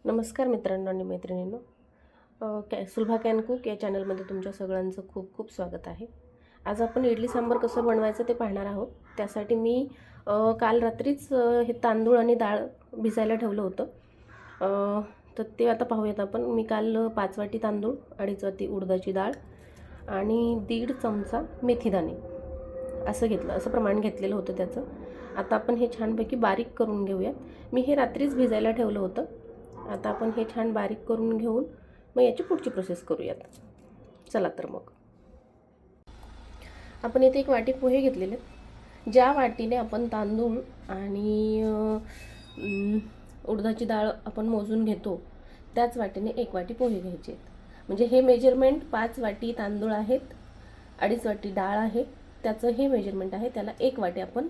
नमस्कार मित्रांनो आणि मैत्रिणींनो. सुलभा कॅन कुक या चॅनलमध्ये तुमच्या सगळ्यांचं खूप खूप स्वागत आहे. आज आपण इडली सांबार कसं बनवायचं ते पाहणार आहोत. त्यासाठी मी काल रात्रीच हे तांदूळ आणि डाळ भिजायला ठेवलं होतं. तर ते आता पाहूयात आपण. मी काल 5 वाटी तांदूळ, 2.5 वाटी उडदाची डाळ आणि 1.5 चमचा मेथीदाणे असं घेतलं, असं प्रमाण घेतलेलं होतं त्याचं. आता आपण हे छानपैकी बारीक करून घेऊयात. मी हे रात्रीच भिजायला ठेवलं होतं. आता आपण हे छान बारीक करून घेऊन मग याची पुढची प्रोसेस करूयात. चला तर मग आपण इथे 1 वाटी पोहे घेतलेले. ज्या वाटीने आपण तांदूळ आणि उडदाची डाळ आपण मोजून घेतो त्याच वाटीने 1 वाटी पोहे घ्यायचे आहेत. म्हणजे हे मेजरमेंट 5 वाटी तांदूळ आहेत, 2.5 वाटी डाळ आहे, त्याचं हे मेजरमेंट आहे. त्याला 1 वाटी आपण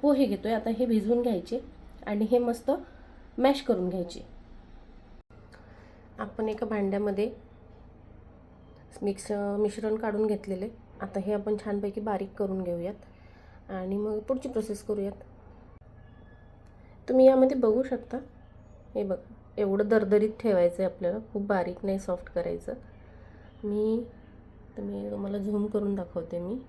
पोहे घेतोय. आता हे भिजवून घ्यायचे आणि हे मस्त मॅश करून घ्यायचे. आपण एका भांड्यामध्ये मिश्रण काढून घेतलेले. आता हे आपण छानपैकी बारीक करून घेऊयात आणि मग पुढची प्रोसेस करूयात. तुम्ही यामध्ये बघू शकता, हे बघा, एवढं दरदरीत ठेवायचं आहे आपल्याला, खूप बारीक नाही, सॉफ्ट करायचं. मी तुम्हाला झूम करून दाखवते. मी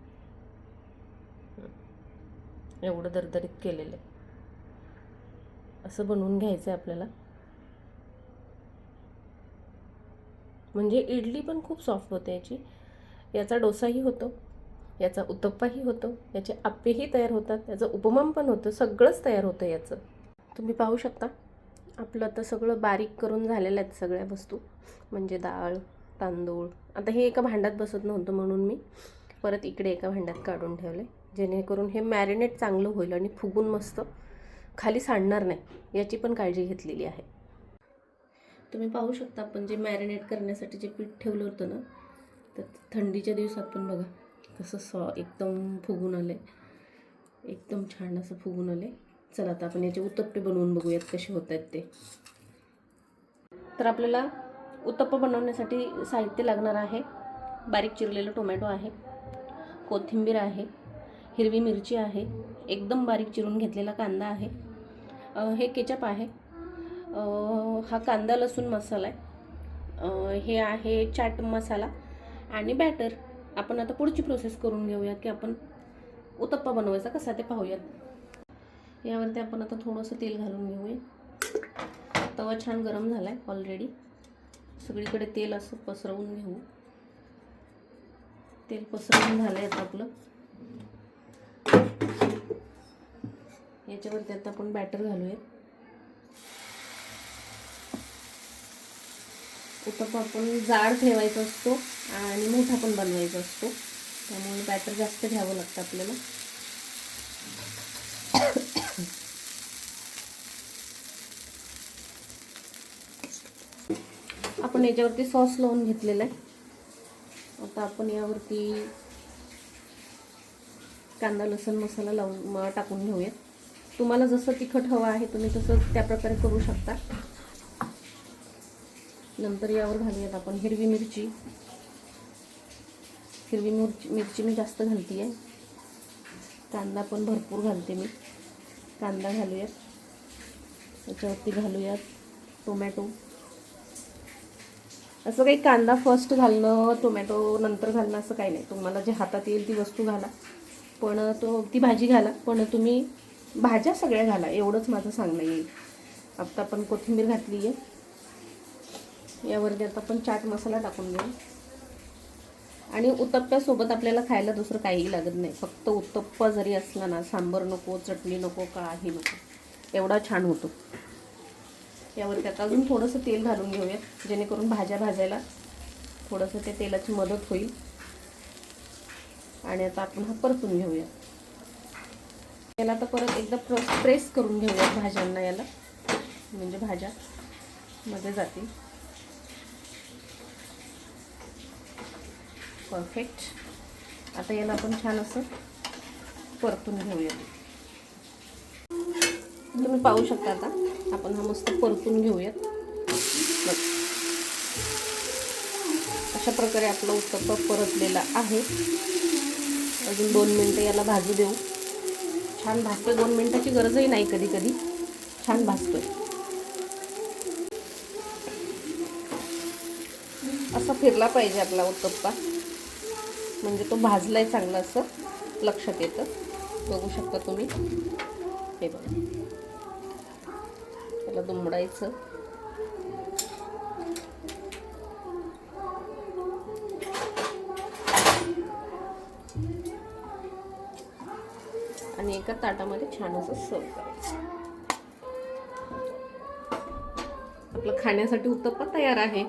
एवढं दरदरीत केलेलं आहे. असं बनवून घ्यायचं आहे आपल्याला. म्हणजे इडली पण खूप सॉफ्ट होते याची. याचा डोसाही होतो, याचा उत्तप्पाही होतो, याचे आप्पेही तयार होतात, याचं उपमा पण होतं, सगळंच तयार होतं याचं. तुम्ही पाहू शकता आपलं आता सगळं बारीक करून झालेलं आहेत सगळ्या वस्तू, म्हणजे डाळ, तांदूळ. आता हे एका भांड्यात बसत नव्हतं म्हणून मी परत इकडे एका भांड्यात काढून ठेवले, जेणेकरून हे मॅरिनेट चांगलं होईल आणि फुगून मस्त खाली सांडणार नाही याची पण काळजी घेतलेली आहे. तुम्ही पाहू शकता आपण जे मॅरिनेट करण्यासाठी जे पीठ ठेवलं होतं ना, तर थंडीच्या दिवसात पण बघा कसं एकदम फुगून आले, एकदम छान असं फुगून आले. चला आता आपण याचे उत्तप्पे बनवून बघूयात कसे होत आहेत ते. तर आपल्याला उत्तप्पा बनवण्यासाठी साहित्य लागणार आहे. बारीक चिरलेलं टोमॅटो आहे, कोथिंबीर आहे, हिरवी मिरची आहे, एकदम बारीक चिरून घेतलेला कांदा आहे, हे केचप आहे, हा कांदा लसूण मसाला आहे, हे आहे चाट मसाला आणि बॅटर. आपण आता पुढची प्रोसेस करून घेऊयात की आपण उत्तप्पा बनवायचा कसा ते पाहूयात. यावरती आपण आता थोडंसं तेल घालून घेऊया. तवा छान गरम झाला आहे ऑलरेडी. सगळीकडे तेल असं पसरवून घेऊ. तेल पसरवून झालं आहे आता आपलं. याच्यावरती आता आपण बॅटर घालूया. उत्तप्पा आपण जाड ठेवायचा असतो आणि मोठा पण बनवायचा असतो, त्यामुळे बॅटर जास्त घ्यावं लागतं आपल्याला. आपण याच्यावरती सॉस लावून घेतलेला आहे. आता आपण यावरती कांदा लसूण मसाला लावून टाकून घेऊयात. तुम्हाला जसं तिखट हवं आहे तुम्ही तसं त्या प्रकारे करू शकता. नंतर यावर घालूयात आपण हिरवी मिरची. हिरवी मिरची मी जास्त घालते आहे. कांदा पण भरपूर घालते मी. कांदा घालूयात. त्याच्यावरती घालूयात टोमॅटो. असं काही कांदा फर्स्ट घालणं, टोमॅटो नंतर घालणं असं काही नाही. तुम्हाला जे हातात येईल ती वस्तू घाला, पण ती भाजी घाला, पण तुम्ही भाज्या सगळ्या घाला, एवढंच माझं सांगणं येईल. आता आपण कोथिंबीर घातली आहे. यावरती आता आपण चाट मसाला टाकून घेऊ. आणि उत्तप्प्यासोबत आपल्याला खायला दुसरं काहीही लागत नाही. फक्त उत्तप्पा जरी असला ना, सांबार नको, चटणी नको, काही नको, एवढा छान होतो. यावरती आता अजून थोडंसं तेल घालून घेऊयात, जेणेकरून भाज्या भाजायला थोडंसं त्या तेलाची मदत होईल. आणि आता आपण हा परतून घेऊया. याला आता परत एकदा प्रेस करून घेऊयात भाज्यांना, याला म्हणजे भाज्या मध्ये जातील. परफेक्ट. आता याला आपण छान असं परतून घेऊया. तुम्ही पाहू शकता आता आपण हा मस्त परतून घेऊयात. अशा प्रकारे आपला उत्तप्पा परतलेला आहे. अजून 2 मिनटं याला भाजू देऊ. छान भाजतोय. 2 मिनटाची गरजही नाही, कधी कधी छान भाजतोय. असा फिरला पाहिजे आपला उत्तप्पा, म्हणजे तो भाजलाय चांगला असं लक्षात येतं. बघू शकता तुम्ही. हे बघा, त्याला दुमडायचं. आणि एका ताटामध्ये छान असं सर्व करायचं. आपलं खाण्यासाठी उत्तप्पा तयार आहे.